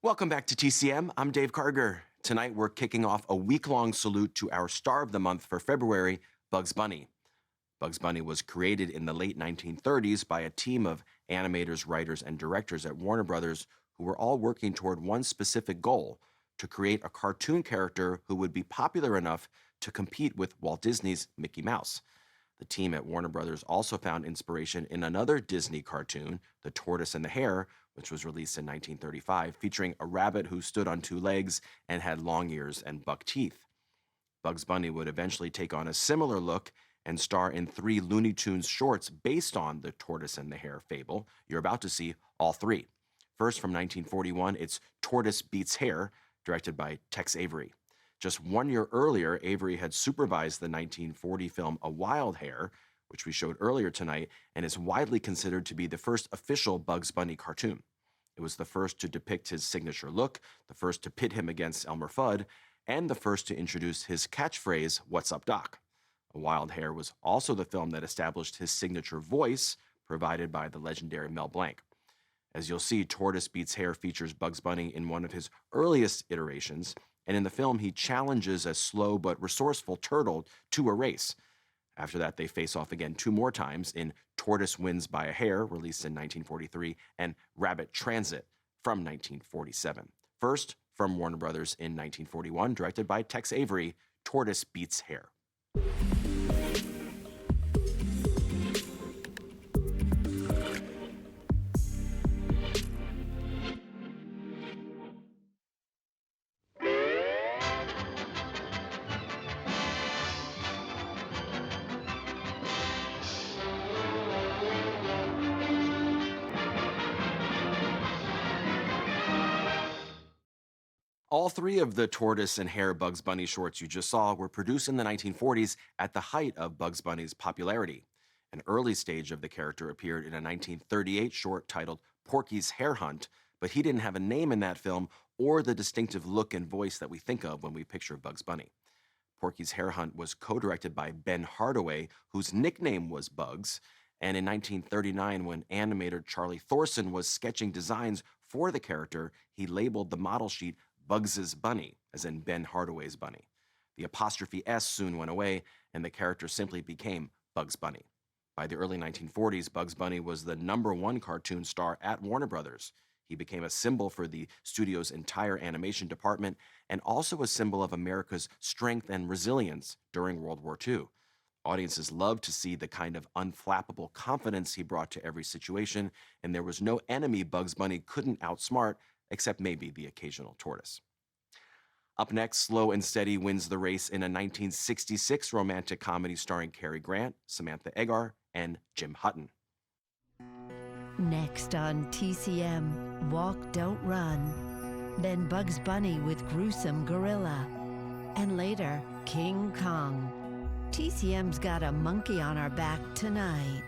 Welcome back to TCM. I'm Dave Karger. Tonight, we're kicking off a week-long salute to our star of the month for February, Bugs Bunny. Bugs Bunny was created in the late 1930s by a team of animators, writers, and directors at Warner Brothers who were all working toward one specific goal: to create a cartoon character who would be popular enough to compete with Walt Disney's Mickey Mouse. The team at Warner Brothers also found inspiration in another Disney cartoon, The Tortoise and the Hare, which was released in 1935, featuring a rabbit who stood on two legs and had long ears and buck teeth. Bugs Bunny would eventually take on a similar look and star in 3 Looney Tunes shorts based on the Tortoise and the Hare fable. You're about to see all 3. First, from 1941, it's Tortoise Beats Hare, directed by Tex Avery. Just 1 year earlier, Avery had supervised the 1940 film A Wild Hare, which we showed earlier tonight, and is widely considered to be the first official Bugs Bunny cartoon. It was the first to depict his signature look, the first to pit him against Elmer Fudd, and the first to introduce his catchphrase, "What's up, Doc?" A Wild Hare was also the film that established his signature voice, provided by the legendary Mel Blanc. As you'll see, Tortoise Beats Hare features Bugs Bunny in one of his earliest iterations, and in the film, he challenges a slow but resourceful turtle to a race. After that, they face off again 2 more times in Tortoise Wins by a Hare, released in 1943, and Rabbit Transit from 1947. First, from Warner Brothers in 1941, directed by Tex Avery, Tortoise Beats Hare. All 3 of the Tortoise and Hare Bugs Bunny shorts you just saw were produced in the 1940s at the height of Bugs Bunny's popularity. An early stage of the character appeared in a 1938 short titled Porky's Hare Hunt, but he didn't have a name in that film or the distinctive look and voice that we think of when we picture Bugs Bunny. Porky's Hare Hunt was co-directed by Ben Hardaway, whose nickname was Bugs, and in 1939, when animator Charlie Thorson was sketching designs for the character, he labeled the model sheet Bugs's Bunny, as in Ben Hardaway's Bunny. The apostrophe S soon went away, and the character simply became Bugs Bunny. By the early 1940s, Bugs Bunny was the #1 cartoon star at Warner Brothers. He became a symbol for the studio's entire animation department and also a symbol of America's strength and resilience during World War II. Audiences loved to see the kind of unflappable confidence he brought to every situation, and there was no enemy Bugs Bunny couldn't outsmart, except maybe the occasional tortoise. Up next, Slow and Steady wins the race in a 1966 romantic comedy starring Cary Grant, Samantha Eggar, and Jim Hutton. Next on TCM, Walk, Don't Run. Then Bugs Bunny with Gruesome Gorilla. And later, King Kong. TCM's got a monkey on our back tonight.